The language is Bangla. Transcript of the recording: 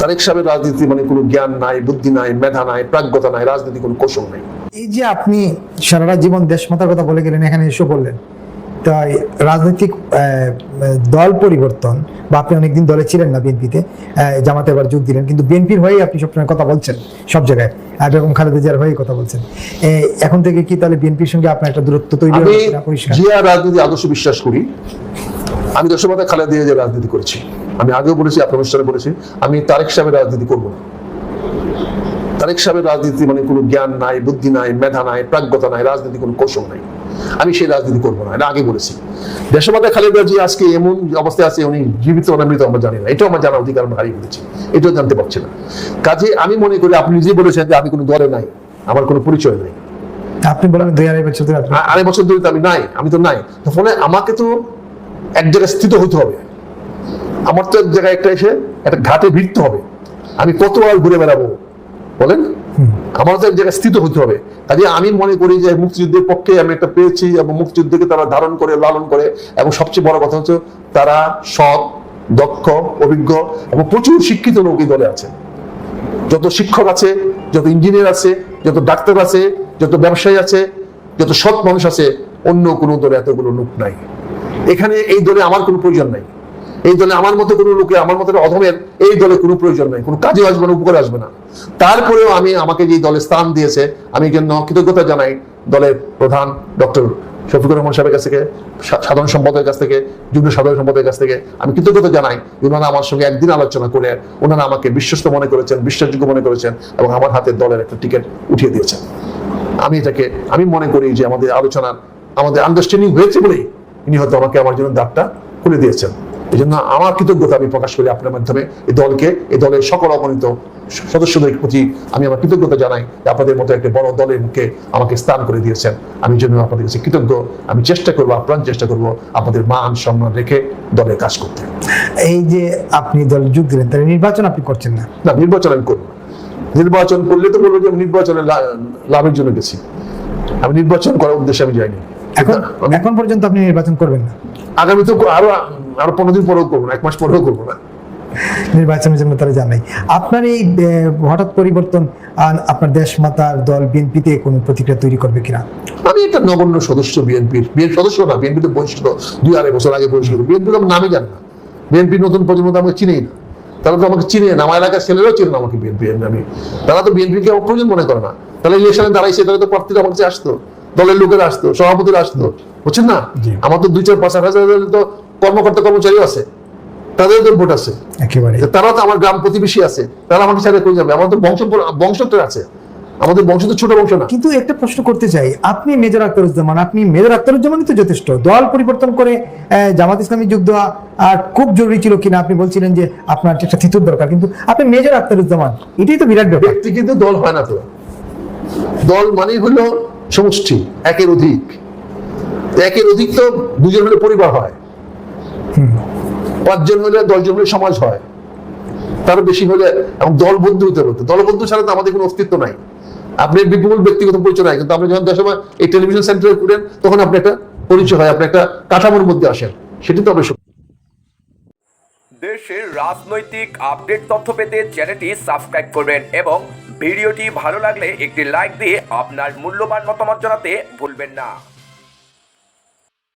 তারেক সাহেবের রাজনীতি মানে কোনো জ্ঞান নাই, বুদ্ধি নাই, মেধা নাই, প্রাজ্ঞতা নাই, রাজনীতি কোনো কৌশল নাই। এই যে আপনি সারাটা জীবন দেশমাতার কথা বলে গেলেন, এখানে এসে বললেন, তাই রাজনৈতিক দল পরিবর্তন বা আপনি অনেকদিন দলে ছিলেন না বিএনপিতে, জামাতে এবার যোগ দিলেন, কিন্তু বিএনপির হয়েই আপনি সবসময় কথা বলছেন সব জায়গায়, বেগম খালেদা জিয়ার হয়েই কথা বলছেন। এখন থেকে কি তাহলে বিএনপির সঙ্গে আপনার একটা দূরত্ব তৈরি হবে? আমি জিয়া রাজনীতি আদর্শ বিশ্বাস করি। আমি দেশমাতা খালেদা জিয়ার রাজনীতি করেছি। আমি আগেও বলেছি, আপনার অনুষ্ঠানে বলেছি, আমি তারেক সাহেবের রাজনীতি করবো না। তারেক সাহেবের রাজনীতি মানে কোনো জ্ঞান নাই, বুদ্ধি নাই, মেধা নাই, প্রাজ্ঞতা নাই, রাজনীতি কোনো কৌশল নাই। আমি সেই রাজনীতি করবো না, এটা আগে বলেছি। দেশমাতা খালেদা জিয়া আজকে এমন অবস্থায় আছে, উনি জীবিত না মৃত আমরা জানি না, এটাও আমার জানার অধিকার আমরা হারিয়ে ফেলেছি, এটাও জানতে পারছি না। কাজে আমি মনে করি, আপনি নিজে বলেছেন যে আমি কোনো দলে নাই, আমার কোনো পরিচয় নাই। আপনি বলেন 2.5 বছর ধরে, 2.5 বছর ধরে তো আমি নাই, আমি তো নাই। ফলে আমাকে তো এক জায়গায় স্থিত হইতে হবে। আমার তো এক জায়গায় একটা ঘাটে ভিড়তে হবে। আমি কত আর ঘুরে বেড়াবো বলেন? আমার তো এক জায়গায় স্থিত হতে হবে। কাজে আমি মনে করি যে মুক্তিযুদ্ধের পক্ষে আমি একটা পেয়েছি, এবং মুক্তিযুদ্ধকে তারা ধারণ করে, লালন করে, এবং সবচেয়ে বড় কথা হচ্ছে তারা সৎ, দক্ষ, অভিজ্ঞ এবং প্রচুর শিক্ষিত লোক এই দলে আছে। যত শিক্ষক আছে, যত ইঞ্জিনিয়ার আছে, যত ডাক্তার আছে, যত ব্যবসায়ী আছে, যত সৎ মানুষ আছে, অন্য কোনো দলে এতগুলো লোক নাই। এখানে এই দলে আমার কোনো প্রয়োজন নাই। এই দলে আমার মতো কোনো লোকে, আমার মতো অধমের এই দলে কোনো প্রয়োজন নাই, কোনো কাজে আসবে না, উপকারে আসবে না। তারপরেও আমাকে যে দলে স্থান দিয়েছে, আমি জন্য কৃতজ্ঞতা জানাই দলের প্রধান ডক্টর শফিকুর রহমান সাহেবের কাছ থেকে, সাধারণ সম্পাদকের কাছ থেকে, যুগ্ম সাধারণ সম্পাদকের কাছ থেকে আমি কৃতজ্ঞতা জানাই। ওনারা আমার সঙ্গে একদিন আলোচনা করে ওনারা আমাকে বিশ্বস্ত মনে করেছেন, বিশ্বাসযোগ্য মনে করেছেন, এবং আমার হাতে দলের একটা টিকিট উঠিয়ে দিয়েছেন। আমি মনে করি যে আমাদের আলোচনার, আমাদের আন্ডারস্ট্যান্ডিং হয়েছে বলেই ইনি হয়তো আমাকে আমার জন্য দ্বারটা খুলে দিয়েছেন। এই জন্য আমার কৃতজ্ঞতা আমি প্রকাশ করি আপনার মাধ্যমে এই দলকে, এই দলের সকল অগণিত সদস্যদের প্রতি আমি আমার কৃতজ্ঞতা জানাই। আপনাদের মতো একটা বড় দলের মুখে আমাকে স্থান করে দিয়েছেন, আমি জন্য আপনাদের কাছে কৃতজ্ঞ। আমি চেষ্টা করবো, আপ্রাণ চেষ্টা করবো আপনাদের মান সম্মান রেখে দলের কাজ করতে। এই যে আপনি দলে যোগ দিলেন, তাহলে নির্বাচন আপনি করছেন না? না, নির্বাচন আমি করবো। নির্বাচন করলে তো বলবো যে আমি নির্বাচনে লাভের জন্য গেছি, আমি নির্বাচন করার উদ্দেশ্যে আমি যাইনি। এখন পর্যন্ত আপনি নির্বাচন করবেন না? আগামী তো আরো 15 দিন পরেও করবো না, 1 মাস পরেও করবো না। নির্বাচনের জন্য তারা জানাই। আপনার এই হঠাৎ পরিবর্তন আপনার দেশমাতার দল বিএনপিতে কোনো প্রতিক্রিয়া তৈরি করবে কিনা? আমি একটা নগণ্য সদস্য বিএনপির সদস্য না, বিএনপিতে বহিষ্কৃত 2-2.5 বছর আগে বহিষ্কৃত। বিএনপি তো নামই জানে না, বিএনপির নতুন প্রজন্ম তো আমাকে চিনেই না। তারা তো আমাকে চিনে না, আমার এলাকার ছেলেরাও চিনে না আমাকে বিএনপি। তারা তো বিএনপিকে অপ্রয়োজন মনে করে না। তাহলে ইলেকশনে দাঁড়াইছে, তাহলে তো প্রার্থীরা আমার কাছে আসতো, দলের লোকেরা আসতো, সভাপতিরা আসতো, বুঝছেন না? আমার তো 2-4-5 হাজার তো কর্মকর্তা কর্মচারী আছে, তাদের তো ভোট আছে একেবারে। তারা তো আমার গ্রাম প্রতিবেশী আছে, তারা আমাকে ছেড়ে কই যাবে? আমাদের বংশটা আছে, আমাদের বংশ তো ছোট বংশ না। কিন্তু একটা প্রশ্ন করতে চাই, আপনি মেজর আখতারুজ্জামান, তো যথেষ্ট। দল পরিবর্তন করে জামাত ইসলামী যোগ দেওয়া আর খুব জরুরি ছিল কিনা আপনি বলছিলেন যে আপনার একটা থিতুর দরকার, কিন্তু আপনি মেজর আখতারুজ্জামান, এটাই তো বিরাট ব্যাপার। ব্যক্তি কিন্তু দল হয় না তো। দল মানে হলো সমষ্টি, একের অধিক। একের অধিক তো 2 জন হলে পরিবার হয়, 5 জন হলে 10 জন হলে সমাজ হয়, তার বেশি হলে এবং দলবদ্ধ হতে হতো। দলবদ্ধ ছাড়া তো আমাদের কোনো অস্তিত্ব নাই। আপনি বিপুল ব্যক্তিগত পরিচয় নাই, কিন্তু আপনি যখন দেশে এই টেলিভিশন সেন্টারে করেন, তখন আপনি একটা পরিচয় হয়, আপনি একটা কাঠামোর মধ্যে আসেন, সেটি তো অবশ্যই। দেশের রাজনৈতিক আপডেট তথ্য পেতে চ্যানেলটি সাবস্ক্রাইব করবেন এবং ভিডিওটি ভালো লাগলে একটি লাইক দিয়ে আপনার মূল্যবান মতামত জানাতে ভুলবেন না।